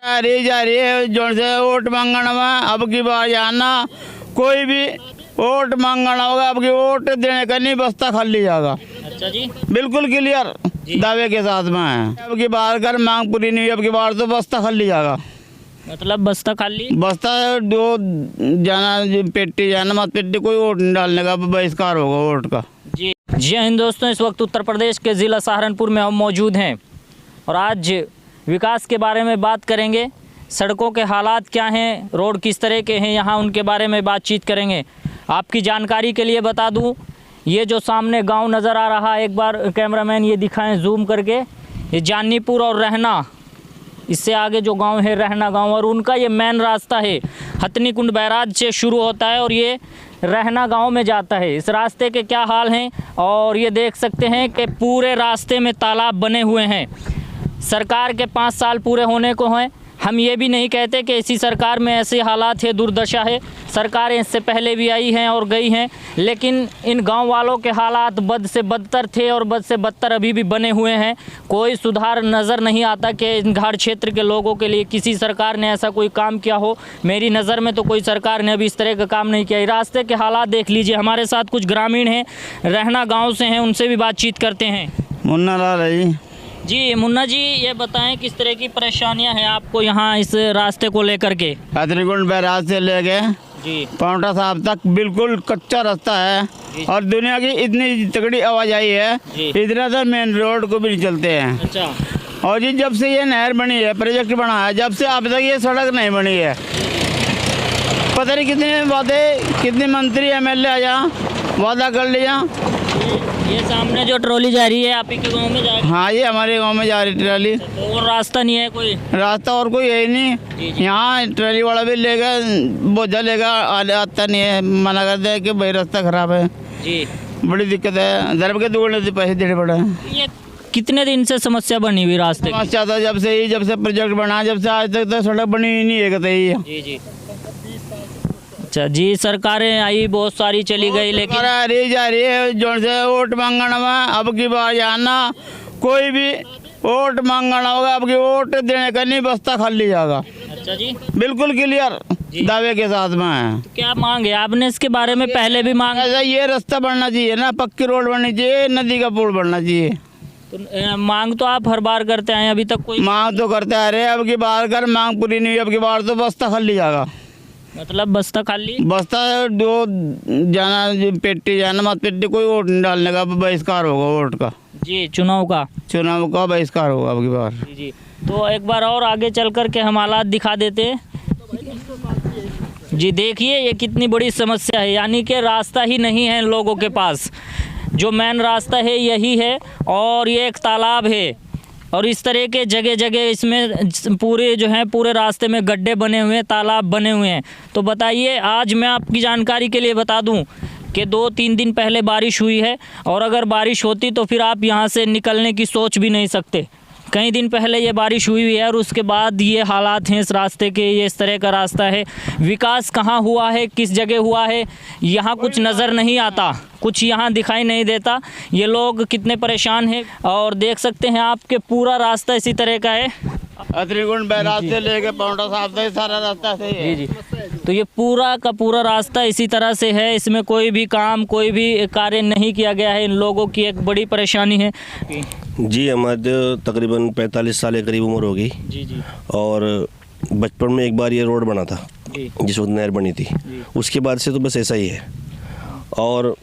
आ रही है जो से वोट मांगना में अब की बार जाना कोई भी वोट मांगना होगा अब की वोट देने का नहीं बस्ता खाली जाएगा। अच्छा जी, बिल्कुल क्लियर दावे के साथ में है। अब की बार कर मांग पूरी नहीं हुई अब की बार तो बस्ता खाली जाएगा। मतलब बस्ता खाली, बस्ता दो जाना पेटी जाना मत पेटी कोई वोट नहीं डालने का बहिष्कार होगा वोट का। जी जी हाँ दोस्तों, इस वक्त उत्तर प्रदेश के ज़िला सहारनपुर में हम मौजूद हैं और आज विकास के बारे में बात करेंगे। सड़कों के हालात क्या हैं, रोड किस तरह के हैं यहाँ, उनके बारे में बातचीत करेंगे। आपकी जानकारी के लिए बता दूं, ये जो सामने गांव नज़र आ रहा है, एक बार कैमरामैन ये दिखाएं जूम करके, ये जानीपुर और रहना, इससे आगे जो गांव है रहना गांव, और उनका ये मेन रास्ता है हथनी कुंड बैराज से शुरू होता है और ये रहना गांव में जाता है। इस रास्ते के क्या हाल हैं, और ये देख सकते हैं कि पूरे रास्ते में तालाब बने हुए हैं। सरकार के 5 साल पूरे होने को हैं। हम ये भी नहीं कहते कि इसी सरकार में ऐसे हालात है, दुर्दशा है। सरकारें इससे पहले भी आई हैं और गई हैं, लेकिन इन गांव वालों के हालात बद से बदतर थे और बद से बदतर अभी भी बने हुए हैं। कोई सुधार नज़र नहीं आता कि इन घाट क्षेत्र के लोगों के लिए किसी सरकार ने ऐसा कोई काम किया हो। मेरी नज़र में तो कोई सरकार ने अभी इस तरह का काम नहीं किया। रास्ते के हालात देख लीजिए। हमारे साथ कुछ ग्रामीण हैं, रहना गाँव से हैं, उनसे भी बातचीत करते हैं। मुन्ना लाल है जी मुन्ना जी, ये बताएं किस तरह की परेशानियां हैं आपको यहाँ इस रास्ते को लेकर के? हथनीकुंड बैराज से लेके जी पाउंटा साहब तक बिल्कुल कच्चा रास्ता है और दुनिया की इतनी तगड़ी आवाजाही है, इतना तो मेन रोड को भी नहीं चलते हैं। अच्छा। और जी जब से ये नहर बनी है, प्रोजेक्ट बना है, जब से अब तक ये सड़क नहीं बनी है। पता नहीं कितने वादे, कितने मंत्री MLA आया वादा कर लिया। ये सामने जो ट्रॉली जा रही है आप ही के गांव में जा रही है? हाँ, ये हमारे गांव में जा रही ट्रॉली। तो और रास्ता नहीं है कोई? रास्ता और कोई है ही नहीं। यहाँ ट्रॉली वाला भी लेगा बोझा लेगा, आता नहीं है, मना कर दे कि भाई रास्ता खराब है। जी बड़ी दिक्कत है, दरब के दुगने से पैसे देने पड़े। ये कितने दिन से समस्या बनी हुई रास्ते की? समस्या था जब से प्रोजेक्ट बना, जब से आज तक तो सड़क बनी ही नहीं है कतई। जी जी। अच्छा जी, सरकारें आई बहुत सारी चली गई, लेकिन आ रही है जो से वोट मांगना में अब की बार जाना कोई भी वोट मांगना होगा अब की वोट देने का नहीं बस्ता खाली जाएगा। अच्छा जी, बिल्कुल क्लियर दावे के साथ में है। तो क्या मांग है आपने इसके बारे में? पहले भी मांग, ऐसा ये रास्ता बनना चाहिए ना, पक्की रोड बननी चाहिए, नदी का पुल बनना चाहिए। तो मांग तो आप हर बार करते आए, अभी तक कोई? मांग तो करते आ रहे, अब की बार कर मांग पूरी नहीं हुई, अब की बार तो बस्ता खाली जाएगा। मतलब बस्ता खाली, बस्ता दो जाना पेटी जाना मत पेटी कोई वोट नहीं डालने का बहिष्कार होगा वोट का। जी चुनाव का बहिष्कार होगा अब की बार। जी जी। तो एक बार और आगे चल कर के हम हालात दिखा देते हैं। जी देखिए ये कितनी बड़ी समस्या है, यानी कि रास्ता ही नहीं है लोगों के पास। जो मेन रास्ता है यही है और ये एक तालाब है और इस तरह के जगह जगह इसमें पूरे जो हैं पूरे रास्ते में गड्ढे बने हुए हैं, तालाब बने हुए हैं। तो बताइए, आज मैं आपकी जानकारी के लिए बता दूं कि 2-3 दिन पहले बारिश हुई है और अगर बारिश होती तो फिर आप यहाँ से निकलने की सोच भी नहीं सकते। कई दिन पहले ये बारिश हुई है और उसके बाद ये हालात हैं इस रास्ते के। ये इस तरह का रास्ता है। विकास कहाँ हुआ है, किस जगह हुआ है, यहाँ कुछ नज़र नहीं आता, कुछ यहाँ दिखाई नहीं देता। ये लोग कितने परेशान हैं और देख सकते हैं आपके पूरा रास्ता इसी तरह का है। हथनीकुंड बैराज से लेके पाउंटा साहब तक सारा रास्ता सही है। जी जी। तो ये पूरा का पूरा रास्ता इसी तरह से है, इसमें कोई भी काम, कोई भी कार्य नहीं किया गया है। इन लोगों की एक बड़ी परेशानी है। जी हमारे तकरीबन 45 साल के करीब उम्र हो गई। जी जी। और बचपन में एक बार ये रोड बना था जिस वक्त नहर बनी थी, उसके बाद से तो बस ऐसा ही है। और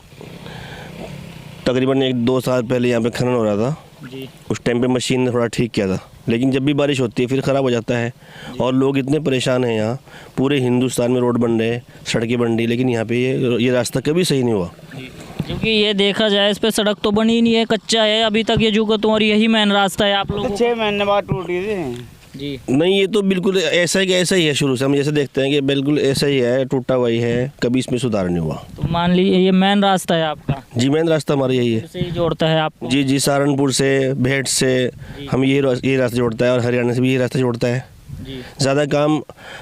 तकरीबन 1-2 साल पहले यहाँ पे खनन हो रहा था जी। उस टाइम पे मशीन ने थोड़ा ठीक किया था, लेकिन जब भी बारिश होती है फिर ख़राब हो जाता है और लोग इतने परेशान हैं। यहाँ पूरे हिंदुस्तान में रोड बन रहे हैं, सड़कें बन रही, लेकिन यहाँ पे ये रास्ता कभी सही नहीं हुआ। क्योंकि ये देखा जाए इस पे सड़क तो बनी ही नहीं है, कच्चा है अभी तक ये जुगतों, और यही मेन रास्ता है आप लोगों 6 महीने बाद टूटी थी। जी नहीं, ये तो बिल्कुल ऐसा ही कि ऐसा ही है। शुरू से हम जैसे देखते हैं कि बिल्कुल ऐसा ही है, टूटा हुआ ही है, कभी इसमें सुधार नहीं हुआ। तो मान लीजिए ये मेन रास्ता है आपका? जी मेन रास्ता हमारा यही है। से ही जोड़ता है आपको? जी जी, सहारनपुर से, भेट से हम ये रास्ता जोड़ता है और हरियाणा से भी ये रास्ता जोड़ता है। जी। ज़्यादा काम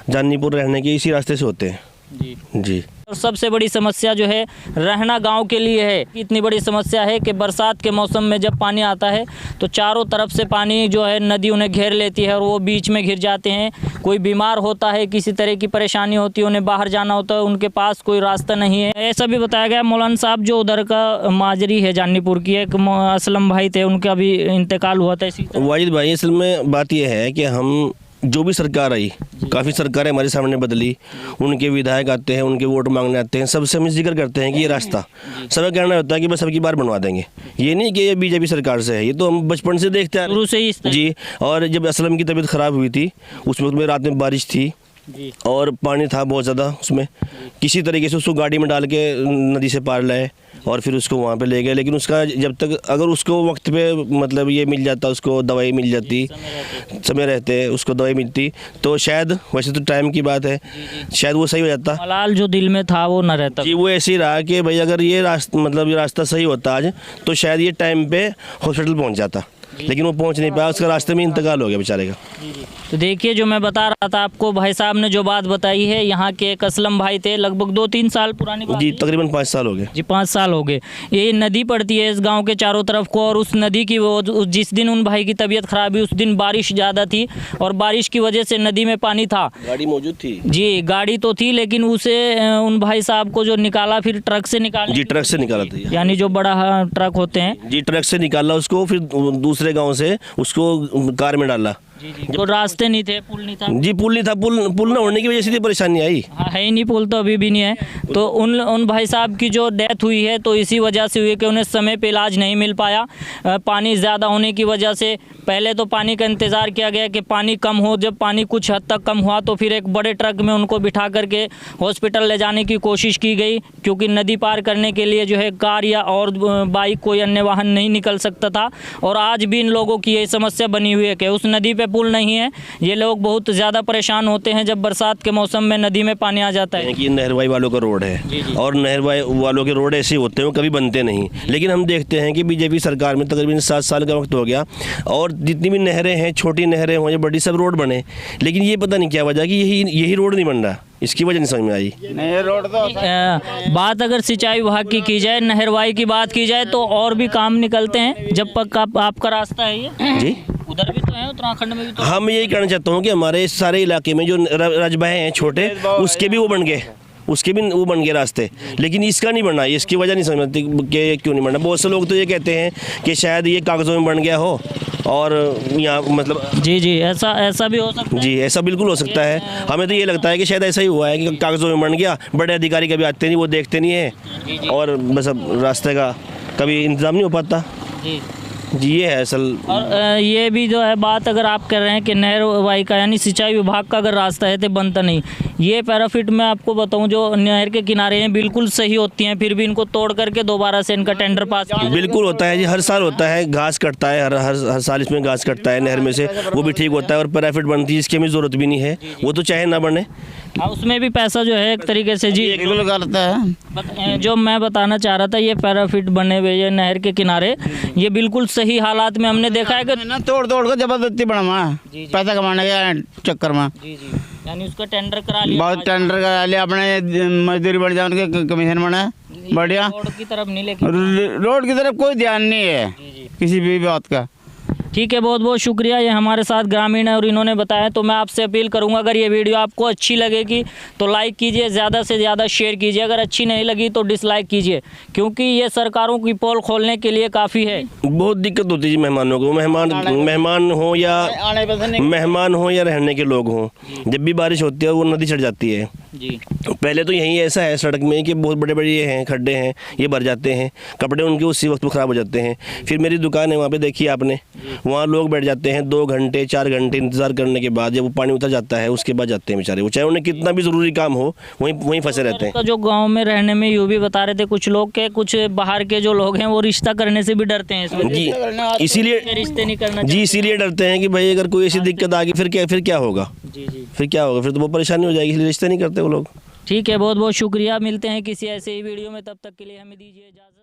जानीपुर रहने के इसी रास्ते से होते हैं। जी। जी। और सबसे बड़ी समस्या जो है रहना गांव के लिए है। इतनी बड़ी समस्या है कि बरसात के मौसम में जब पानी आता है तो चारों तरफ से पानी जो है नदी उन्हें घेर लेती है और वो बीच में घिर जाते हैं। कोई बीमार होता है, किसी तरह की परेशानी होती है, उन्हें बाहर जाना होता है, उनके पास कोई रास्ता नहीं है। ऐसा भी बताया गया मौलाना साहब जो उधर का माजरी है जानीपुर की, एक असलम भाई थे, उनका भी इंतकाल हुआ था इसी तरह। वाजिद भाई, असल में बात यह है कि हम जो भी सरकार आई, काफ़ी सरकारें हमारे सामने बदली, उनके विधायक आते हैं, उनके वोट मांगने आते हैं, सबसे हम जिक्र करते हैं कि ये रास्ता सबका कहना होता है कि बस अब की बार बनवा देंगे। ये नहीं कि ये बीजेपी सरकार से है, ये तो हम बचपन से देखते हैं शुरू से ही जी। और जब असलम की तबीयत ख़राब हुई थी उस वक्त में रात में बारिश थी जी। और पानी था बहुत ज़्यादा, उसमें किसी तरीके से उसको गाड़ी में डाल के नदी से पार लाए और फिर उसको वहाँ पे ले गए। लेकिन उसका जब तक अगर उसको वक्त पे मतलब ये मिल जाता, उसको दवाई मिल जाती, समय रहते उसको दवाई मिलती, तो शायद, वैसे तो टाइम की बात है, शायद वो सही हो जाता। मलाल जो दिल में था वो न रहता जी। वो ऐसे ही रहा कि भाई अगर ये रास्ता सही होता आज तो शायद ये टाइम पे हॉस्पिटल पहुँच जाता, लेकिन वो पहुंच नहीं पाया, उसका रास्ते में इंतकाल हो गया बेचारे का। तो देखिए जो मैं बता रहा था आपको, भाई साहब ने जो बात बताई है, यहाँ के एक असलम भाई थे, लगभग 2-3 साल पुरानी बात जी, है। तकरीबन 5 साल हो गए जी 5 साल हो गए। ये नदी पड़ती है इस गांव के चारों तरफ को, और उस नदी की वो जिस दिन उन भाई की तबीयत खराब हुई उस दिन बारिश ज़्यादा थी और बारिश की वजह से नदी में पानी था। गाड़ी मौजूद थी जी, गाड़ी तो थी, लेकिन उसे उन भाई साहब को जो निकाला, फिर ट्रक से निकाला। जी, ट्रक से निकाला था, यानी जो बड़ा ट्रक होते हैं जी, ट्रक से निकाला उसको, फिर दूसरे गांव से उसको कार में डाला। तो रास्ते नहीं थे, पुल नहीं था। जी, पुल नहीं था, पुल ना होने की वजह से ये परेशानी आई। हाँ, है ही नहीं, पुल तो अभी भी नहीं है। तो उन भाई साहब की जो डेथ हुई है तो इसी वजह से हुई कि उन्हें समय पे इलाज नहीं मिल पाया। पानी ज़्यादा होने की वजह से पहले तो पानी का इंतज़ार किया गया कि पानी कम हो, जब पानी कुछ हद तक कम हुआ तो फिर एक बड़े ट्रक में उनको बिठा करके हॉस्पिटल ले जाने की कोशिश की गई, क्योंकि नदी पार करने के लिए जो है कार या और बाइक कोई अन्य वाहन नहीं निकल सकता था। और आज भी इन लोगों की यही समस्या बनी हुई है कि उस नदी पर पुल नहीं है। ये लोग बहुत ज़्यादा परेशान होते हैं जब बरसात के मौसम में नदी में पानी आ जाता है। कि नहरवाई वालों का रोड है और नहरवाई वालों के रोड ऐसे होते हैं, वो कभी बनते नहीं। लेकिन हम देखते हैं कि बीजेपी सरकार में तकरीबन 7 साल का वक्त हो गया और जितनी भी नहरें हैं, छोटी नहरें हों या बड़ी, सब रोड बने, लेकिन ये पता नहीं क्या वजह कि यही रोड नहीं बन रहा, इसकी वजह नहीं समझ में आई। नहीं, रोड तो बात अगर सिंचाई विभाग की जाए, नहरवाई की बात की जाए तो और भी काम निकलते हैं। जब तक आपका रास्ता है ये जी, उधर भी तो है, उत्तराखंड में भी तो। हाँ, मैं यही कहना चाहता हूँ कि हमारे सारे इलाके में जो रजबाहे हैं छोटे, उसके भी वो बन गए, उसके भी वो बन गए रास्ते, लेकिन इसका नहीं बना। इसकी वजह नहीं समझती कि क्यों नहीं बना। बहुत से लोग तो ये कहते हैं कि शायद ये कागज़ों में बन गया हो और यहाँ मतलब जी ऐसा भी हो सकता है। जी, ऐसा बिल्कुल हो सकता है। हमें तो ये लगता है कि शायद ऐसा ही हुआ है कि कागज़ों में बन गया, बड़े अधिकारी कभी आते नहीं, वो देखते नहीं है और बस अब रास्ते का कभी इंतज़ाम नहीं हो पाता। जी, ये है असल। और ये भी जो है बात, अगर आप कह रहे हैं कि नहरवाई का यानी सिंचाई विभाग का अगर रास्ता है तो बनता नहीं। ये पैराफिट मैं आपको बताऊं जो नहर के किनारे हैं बिल्कुल सही होती हैं, फिर भी इनको तोड़ करके दोबारा से इनका टेंडर पास बिल्कुल होता है जी, हर साल होता है। घास कटता है, हर साल इसमें घास कटता है नहर में से, वो भी ठीक होता है और पैराफिट बनती है, इसकी हमें ज़रूरत भी नहीं है, वो तो चाहे ना बने। हाँ, उसमें भी पैसा जो है एक तरीके से जी बिल्कुल करता है। जो मैं बताना चाह रहा था, ये पैराफिट बने हुए ये नहर के किनारे, ये बिल्कुल सही हालात में हमने देखा है कि ना तोड़ कर जबरदस्ती बनवा पैसा कमाने के चक्कर में। यानी उसका टेंडर करा लिया, बहुत टेंडर करा लिया, अपने मजदूरी बढ़ जाए, उनके कमीशन बने बढ़िया। रोड की तरफ नहीं, लेकिन रोड की तरफ कोई ध्यान नहीं है किसी भी बात का। ठीक है, बहुत बहुत शुक्रिया। ये हमारे साथ ग्रामीण है और इन्होंने बताया। तो मैं आपसे अपील करूंगा, अगर ये वीडियो आपको अच्छी लगेगी तो लाइक कीजिए, ज़्यादा से ज़्यादा शेयर कीजिए, अगर अच्छी नहीं लगी तो डिसलाइक कीजिए, क्योंकि ये सरकारों की पोल खोलने के लिए काफ़ी है। बहुत दिक्कत होती है जी मेहमानों को, मेहमान हो या रहने के लोग हों, जब भी बारिश होती है वो नदी चढ़ जाती है। जी, पहले तो यही ऐसा है सड़क में कि बहुत बड़े बड़े ये हैं खड्डे हैं, ये भर जाते हैं, कपड़े उनके उसी वक्त में ख़राब हो जाते हैं। फिर मेरी दुकान है वहाँ पे, देखिए आपने, वहाँ लोग बैठ जाते हैं 2 घंटे 4 घंटे इंतज़ार करने के बाद जब वो पानी उतर जाता है उसके बाद जाते हैं बेचारे, वो चाहे उन्हें कितना भी ज़रूरी काम हो वहीं फंसे रहते हैं। तो जो गांव में रहने में यूँ भी बता रहे थे कुछ लोग के, कुछ बाहर के जो लोग हैं वो रिश्ता करने से भी डरते हैं जी, इसीलिए रिश्ते नहीं करना जी, इसीलिए डरते हैं कि भाई अगर कोई ऐसी दिक्कत आ गई फिर क्या होगा। जी, फिर क्या होगा, फिर तो वो परेशानी हो जाएगी, इसलिए रिश्ते नहीं करते वो लोग। ठीक है, बहुत बहुत शुक्रिया। मिलते हैं किसी ऐसे ही वीडियो में, तब तक के लिए हमें दीजिए इजाज़त।